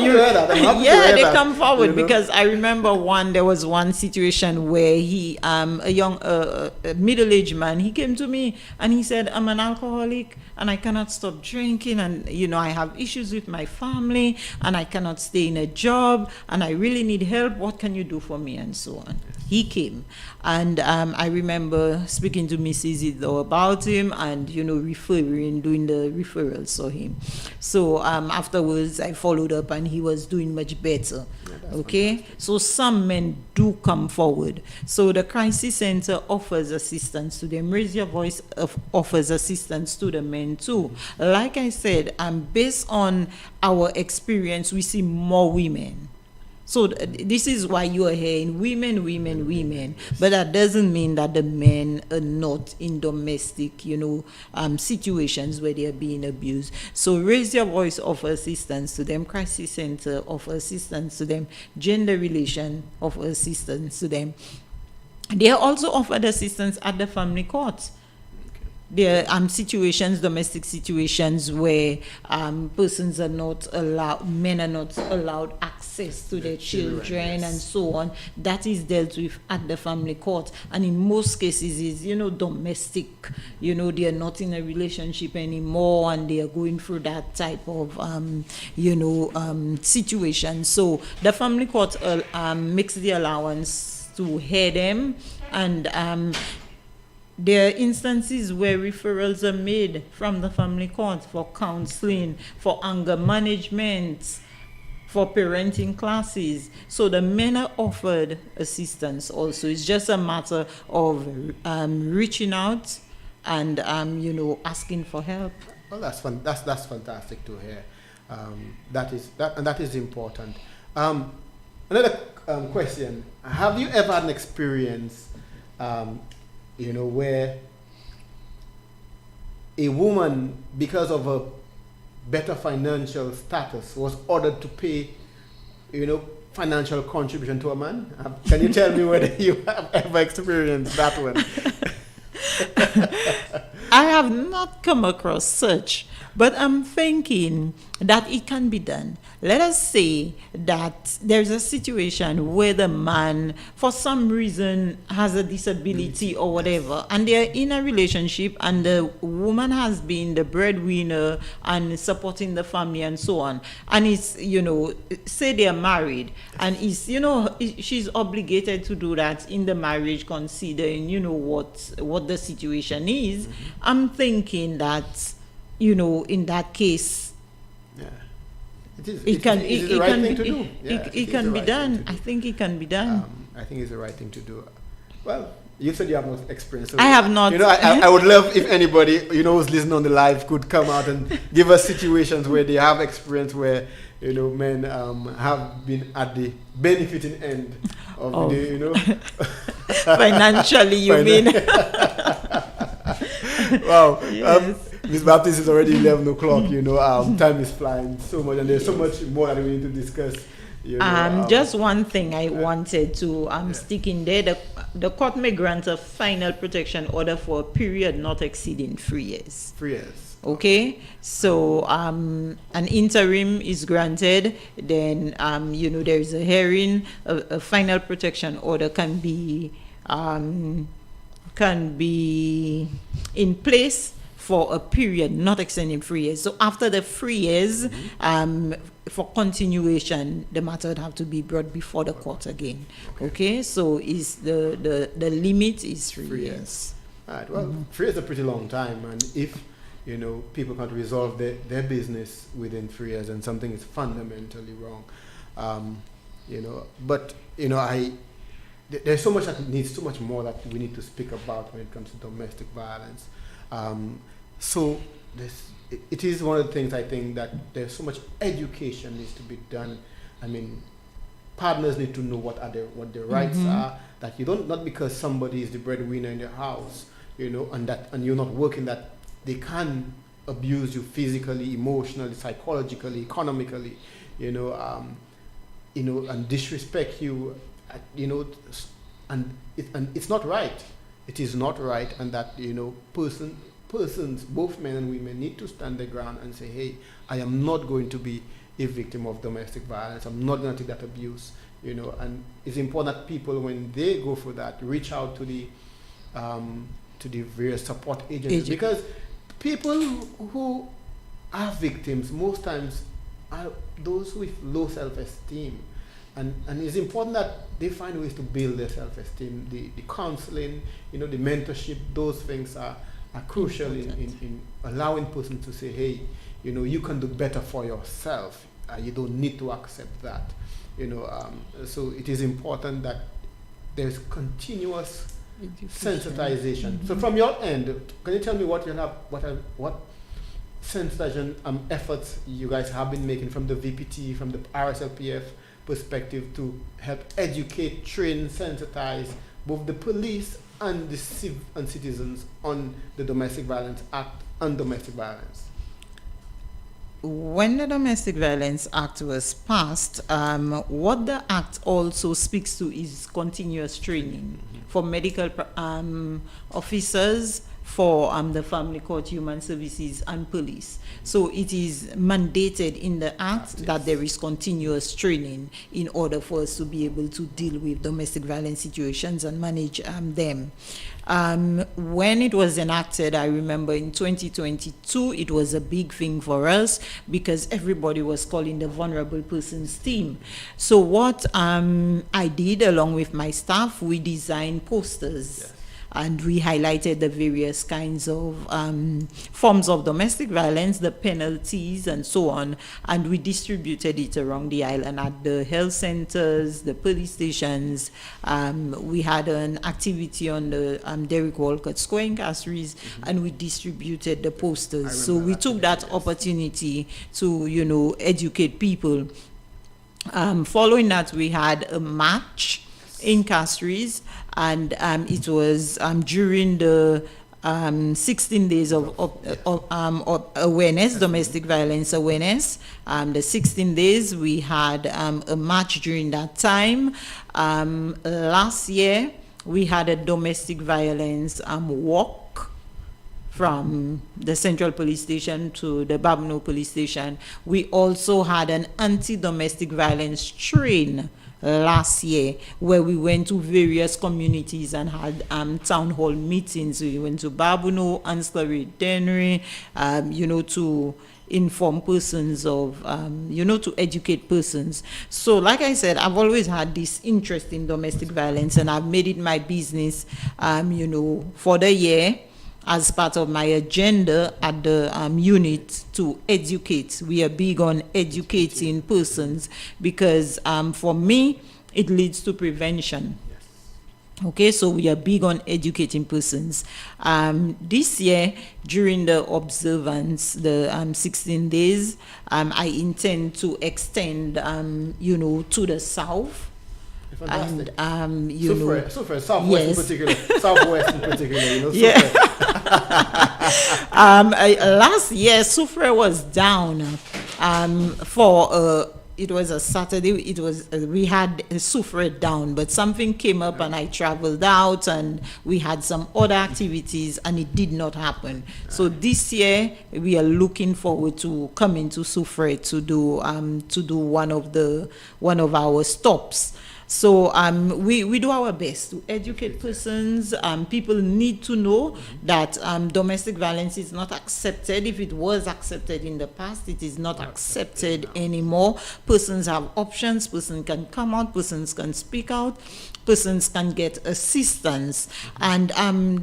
yeah, they come forward, because I remember there was one situation where a middle-aged man, he came to me and he said, I'm an alcoholic and I cannot stop drinking, and, I have issues with my family and I cannot stay in a job and I really need help. What can you do for me? And so on. He came, and I remember speaking to Mrs. Ido about him and, doing the referrals for him. So afterwards, I followed up and he was doing much better. Yeah, okay? Fantastic. So some men do come forward. So the Crisis Center offers assistance to them. Raise Your Voice offers assistance to the men too. Like I said, based on our experience, we see more women. So this is why you are hearing women, but that doesn't mean that the men are not in domestic, situations where they are being abused. So Raise Your Voice offer assistance to them, Crisis Center offer assistance to them, Gender Relation offer assistance to them. They are also offered assistance at the family court. There are domestic situations where persons are not allowed, men are not allowed access to their children, yes, and so on. That is dealt with at the family court. And in most cases is, domestic, they are not in a relationship anymore and they are going through that type of, situation. So the family court makes the allowance to hear them, and there are instances where referrals are made from the family court for counseling, for anger management, for parenting classes. So the men are offered assistance also. It's just a matter of reaching out and, asking for help. Well, that's fantastic to hear. That is important. Another question: have you ever had an experience, where a woman, because of a better financial status, was ordered to pay, financial contribution to a man? Can you tell me whether you have ever experienced that one? I have not come across such, but I'm thinking that it can be done. Let us say that there's a situation where the man, for some reason, has a disability or whatever, and they're in a relationship, and the woman has been the breadwinner and supporting the family and so on. And it's, say they're married, and it's, she's obligated to do that in the marriage, considering, what the situation is. Mm-hmm. I'm thinking that, in that case, yeah, it can be done. I think it can be done. I think it's the right thing to do. Well, you said you have no experience. So I have not. I would love if anybody who's listening on the live could come out and give us situations where they have experience where men have been at the benefiting end of the financially. You mean? Wow. Yes. Ms. Baptist, is already 11 o'clock, time is flying so much, and there's so much more that we need to discuss. Just one thing I wanted to stick in there. The court may grant a final protection order for a period not exceeding 3 years. 3 years. Okay, so an interim is granted, then there is a hearing. A final protection order can be in place for a period not extending 3 years. So after the 3 years, for continuation, the matter would have to be brought before the court again. Okay, so is the limit is 3 years. All right. Well, 3 years is a pretty long time, and if people can't resolve their business within 3 years, and something is fundamentally wrong, But there's so much that needs, so much more that we need to speak about when it comes to domestic violence. So it is one of the things I think that there's so much education needs to be done. I mean, partners need to know what their rights are. That you don't, not because somebody is the breadwinner in your house, and you're not working, that they can abuse you physically, emotionally, psychologically, economically, and disrespect you, and it's not right. it is not right, and that persons, both men and women, need to stand their ground and say, hey, I am not going to be a victim of domestic violence. I'm not going to take that abuse, and it's important that people, when they go for that, reach out to the various support agencies, because people who are victims most times are those with low self-esteem, and it's important that they find ways to build their self-esteem. The counseling, the mentorship, those things are crucial in allowing persons to say, hey, you can do better for yourself. You don't need to accept that. So it is important that there's continuous sensitization. Mm-hmm. So from your end, can you tell me what sensitization efforts you guys have been making from the VPT, from the RSLPF perspective, to help educate, train, sensitize both the police and the citizens on the Domestic Violence Act and domestic violence? When the Domestic Violence Act was passed, what the Act also speaks to is continuous training for medical officers, for the Family Court, Human Services, and Police. So it is mandated in the Act that there is continuous training in order for us to be able to deal with domestic violence situations and manage them. When it was enacted, I remember in 2022, it was a big thing for us because everybody was calling the vulnerable persons team. So what I did along with my staff, we designed posters. Yes. And we highlighted the various kinds of forms of domestic violence, the penalties, and so on. And we distributed it around the island at the health centers, the police stations. We had an activity on the Derrick Walcott Square in Castries, and we distributed the posters. So we took that opportunity to, educate people. Following that, we had a march in Castries, and it was during the 16 days of awareness, domestic violence awareness. The 16 days, we had a march during that time. Last year, we had a domestic violence walk from the Central Police Station to the Babno Police Station. We also had an anti-domestic violence train last year, where we went to various communities and had town hall meetings. We went to Babuno, Anslery, Dennery, to inform persons of, to educate persons. So like I said, I've always had this interest in domestic violence, and I've made it my business, for the year, as part of my agenda at the unit, to educate. We are big on educating persons because for me, it leads to prevention. Yes. Okay, so we are big on educating persons. This year, during the observance, the 16 days, I intend to extend, to the south. Fantastic. And Soufriere, Southwest, yes. In particular, Southwest in particular, Yeah. Last year, Soufriere was down for it was a Saturday. It was we had Soufriere down, but something came up, and I traveled out, and we had some other activities, and it did not happen. So this year we are looking forward to coming to Soufriere to do one of our stops. So we do our best to educate persons. People need to know that domestic violence is not accepted. If it was accepted in the past, it is not accepted anymore. Persons have options. Persons can come out. Persons can speak out. Persons can get assistance. And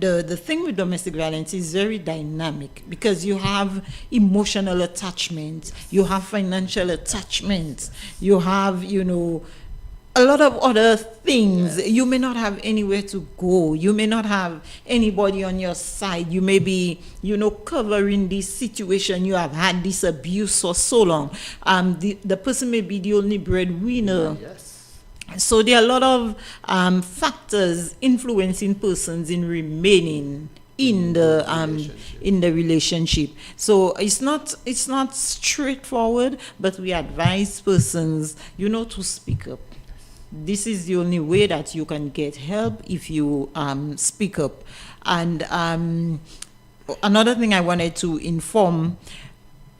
the thing with domestic violence is very dynamic because you have emotional attachment, you have financial attachment, you have, a lot of other things. Yes. You may not have anywhere to go. You may not have anybody on your side. You may be, covering this situation. You have had this abuse for so long. The person may be the only breadwinner. Yes. So there are a lot of factors influencing persons in remaining in the relationship. So it's not straightforward, but we advise persons, to speak up. this is the only way that you can get help if you speak up. And another thing I wanted to inform,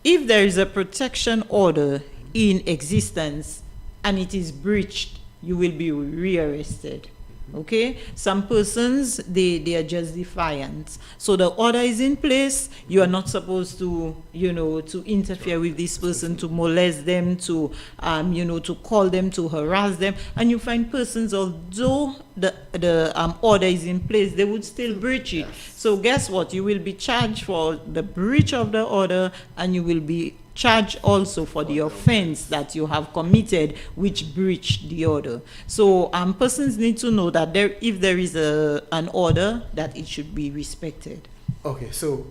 if there is a protection order in existence and it is breached, you will be rearrested. Okay, some persons they are just defiant. So the order is in place. You are not supposed to to interfere with this person, to molest them, to to call them, to harass them. And you find persons, although the order is in place, they would still breach it. So guess what? You will be charged for the breach of the order, and you will be charged also for the offense that you have committed, which breached the order. So persons need to know that if there is an order, that it should be respected. Okay, so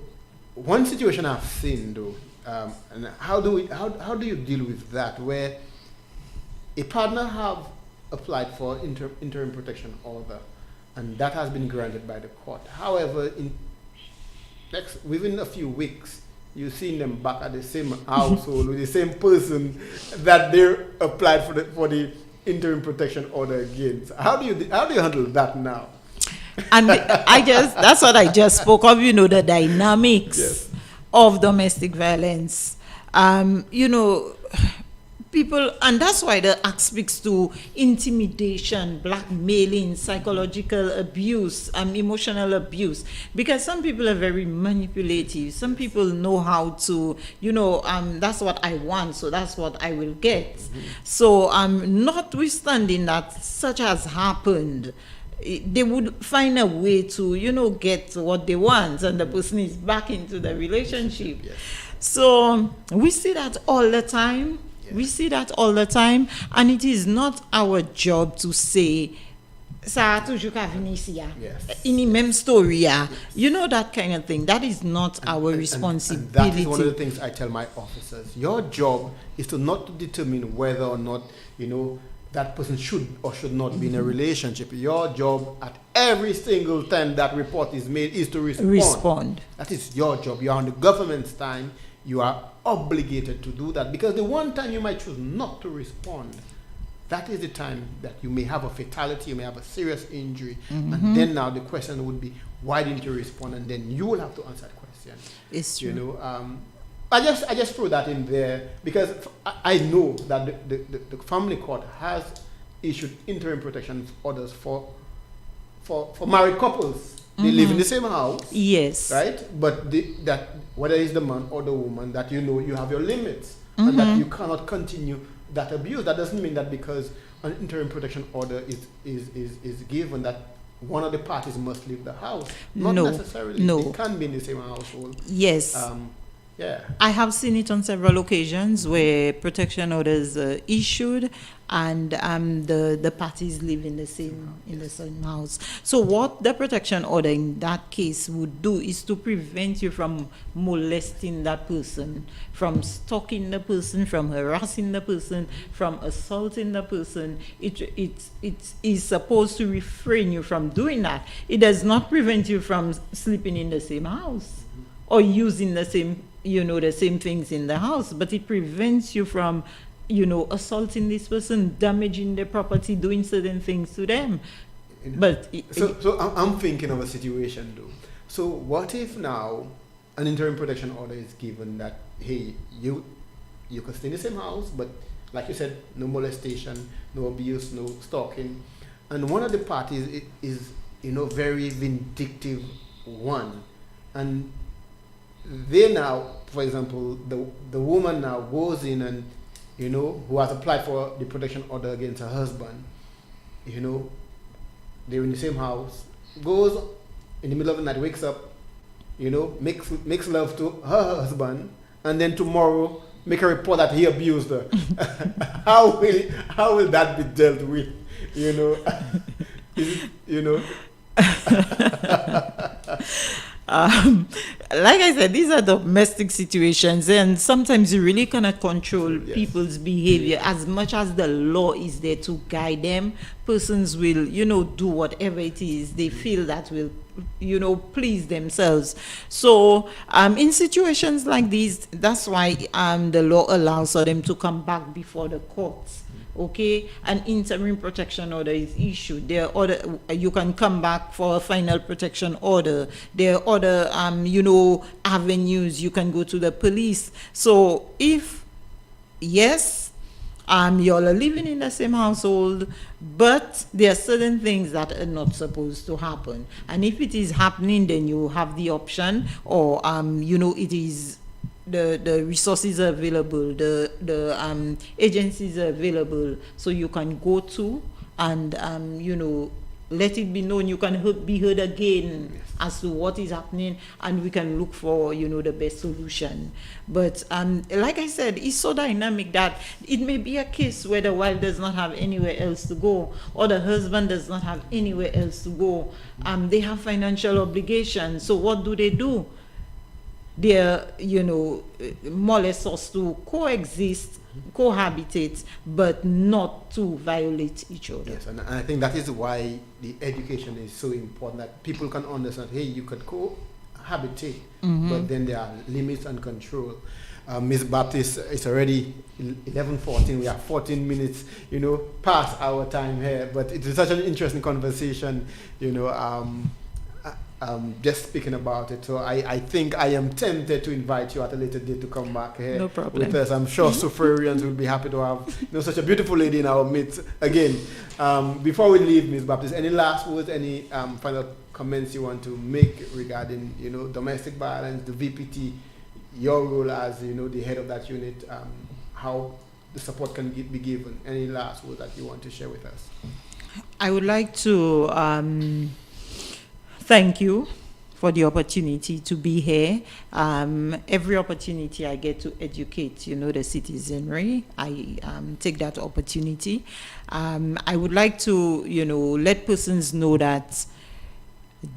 one situation I've seen though, and how do you deal with that, where a partner have applied for interim protection order, and that has been granted by the court. However, within a few weeks, you've seen them back at the same household with the same person that they applied for the interim protection order against. How do you handle that now? And that's what I just spoke of, the dynamics of domestic violence. People, and that's why the act speaks to intimidation, blackmailing, psychological abuse, emotional abuse, because some people are very manipulative. Some people know how to, that's what I want, so that's what I will get. Mm-hmm. So notwithstanding that such has happened, they would find a way to, get what they want, and the person is back into the relationship. Yes. So we see that all the time. We see that all the time, and it is not our job to say, "Ça a toujours qu'à venir ici." In même story, that kind of thing. That is not our responsibility. And that is one of the things I tell my officers. Your job is to not to determine whether or not that person should or should not be in a relationship. Your job at every single time that report is made is to respond. That is your job. You are on the government's time. You are obligated to do that, because the one time you might choose not to respond, that is the time that you may have a fatality, you may have a serious injury. Mm-hmm. And then now the question would be, why didn't you respond? And then you will have to answer that question. It's true. I just throw that in there because I know that the family court has issued interim protection orders for married couples. They live in the same house. Yes. Right? But that whether it's the man or the woman, that you have your limits, and that you cannot continue that abuse. That doesn't mean that because an interim protection order is given that one of the parties must leave the house. Not necessarily. No. They can be in the same household. Yes. I have seen it on several occasions where protection orders are issued, and the parties live in the same house. So what the protection order in that case would do is to prevent you from molesting that person, from stalking the person, from harassing the person, from assaulting the person. It is supposed to refrain you from doing that. It does not prevent you from sleeping in the same house or using the same the same things in the house, but it prevents you from assaulting this person, damaging their property, doing certain things to them. But so I'm thinking of a situation though. So what if now an interim protection order is given that, hey, you can stay in the same house, but like you said, no molestation, no abuse, no stalking, and one of the parties is very vindictive one, and they now, for example, the woman now goes in and, who has applied for the protection order against her husband, they're in the same house, goes in the middle of the night, wakes up, makes love to her husband, and then tomorrow make a report that he abused her. How will that be dealt with? Like I said, these are domestic situations, and sometimes you really cannot control people's behavior. As much as the law is there to guide them, persons will, do whatever it is they feel that will, please themselves. So, in situations like these, that's why the law allows for them to come back before the courts. okay, an interim protection order is issued. There are other, you can come back for a final protection order. There are other, avenues. You can go to the police. So if, yes, you all are living in the same household, but there are certain things that are not supposed to happen. And if it is happening, then you have the option, or, it is the resources are available, the agencies are available, so you can go to and let it be known. You can be heard again as to what is happening, and we can look for the best solution. But like I said, it's so dynamic that it may be a case where the wife does not have anywhere else to go, or the husband does not have anywhere else to go. They have financial obligations, so what do? They're, more or less supposed to coexist, cohabitate, but not to violate each other. Yes, and I think that is why the education is so important, that people can understand, hey, you could cohabitate, but then there are limits and control. Ms. Baptist, it's already 11:14. We are 14 minutes, past our time here, but it is such an interesting conversation, just speaking about it. So I think I am tempted to invite you at a later date to come back here with us. I'm sure Soufrierians will be happy to have such a beautiful lady in our midst again. Before we leave, Ms. Baptist, any last words, any final comments you want to make regarding domestic violence, the VPT, your role as the head of that unit, how the support can be given? Any last words that you want to share with us? I would like to thank you for the opportunity to be here. Every opportunity I get to educate, the citizenry, I take that opportunity. I would like to, let persons know that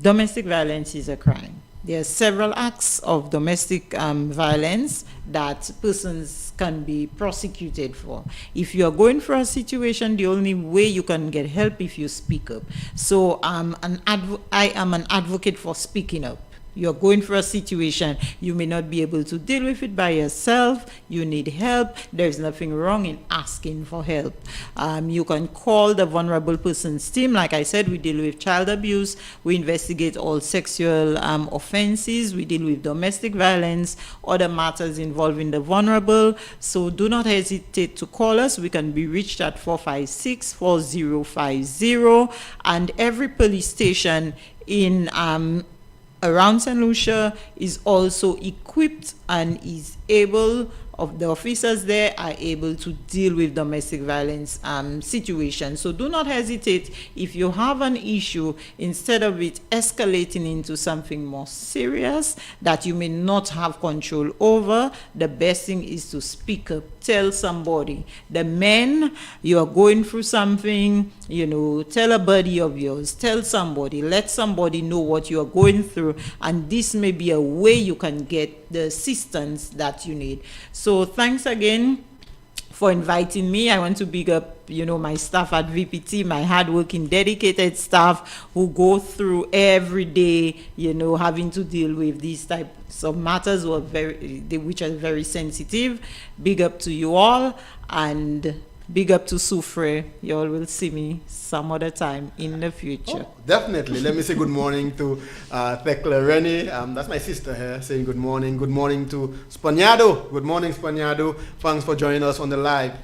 domestic violence is a crime. There are several acts of domestic violence that persons can be prosecuted for. If you are going for a situation, the only way you can get help if you speak up. So I am an advocate for speaking up. You're going for a situation, you may not be able to deal with it by yourself, you need help. There's nothing wrong in asking for help. You can call the vulnerable persons team. Like I said, we deal with child abuse, we investigate all sexual offenses, we deal with domestic violence, other matters involving the vulnerable. So do not hesitate to call us. We can be reached at 456-4050, and every police station in around St. Lucia is also equipped and is able, the officers there are able to deal with domestic violence situations. So do not hesitate. If you have an issue, instead of it escalating into something more serious that you may not have control over, the best thing is to speak up. Tell somebody. The men, you are going through something, tell a buddy of yours, tell somebody, let somebody know what you are going through, and this may be a way you can get the assistance that you need. So thanks again for inviting me. I want to big up, my staff at VPT, my hardworking, dedicated staff who go through every day, having to deal with these types of matters which are very sensitive. Big up to you all, and big up to Soufriere. You all will see me some other time in the future. Oh, definitely. Let me say good morning to Thekla Rennie. That's my sister here, saying good morning. Good morning to Spaniado. Good morning, Spaniado. Thanks for joining us on the live.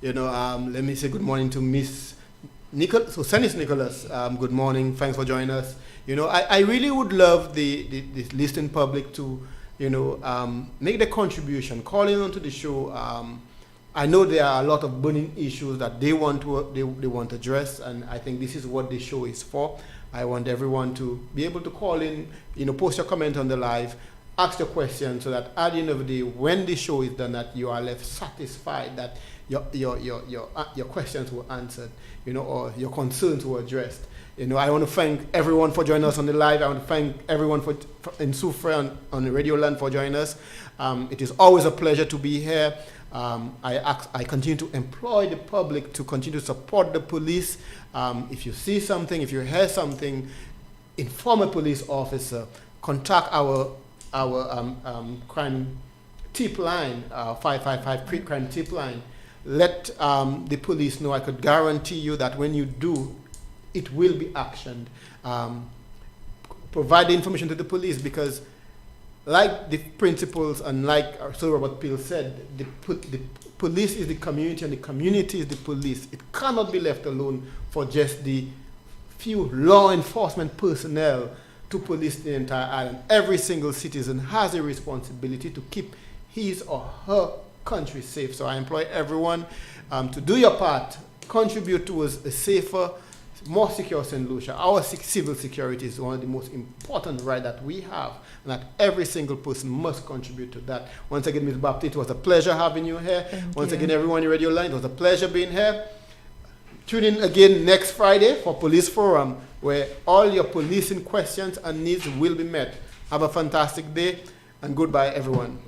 Let me say good morning to Miss Nicholas. So Senis Nicholas. Good morning. Thanks for joining us. I really would love the listening public to, make the contribution, call in onto the show. I know there are a lot of burning issues that they want to address, and I think this is what the show is for. I want everyone to be able to call in, post your comment on the live, ask your question, so that at the end of the day, when the show is done, that you are left satisfied that your questions were answered, or your concerns were addressed. I want to thank everyone for joining us on the live. I want to thank everyone in Soufriere on the Radio Land for joining us. It is always a pleasure to be here. I continue to employ the public to continue to support the police. If you see something, if you hear something, inform a police officer. Contact our crime tip line, 555 crime tip line. let the police know. I could guarantee you that when you do, it will be actioned. Provide the information to the police, because like the principals and like Sir Robert Peel said, the police is the community and the community is the police. It cannot be left alone for just the few law enforcement personnel to police the entire island. Every single citizen has a responsibility to keep his or her country safe. So I employ everyone to do your part, contribute towards a safer, more secure St. Lucia. Our civil security is one of the most important rights that we have, and that every single person must contribute to that. Once again, Ms. Baptiste, it was a pleasure having you here. Once again, everyone in Radio Line, it was a pleasure being here. Tune in again next Friday for Police Forum, where all your policing questions and needs will be met. Have a fantastic day, and goodbye, everyone.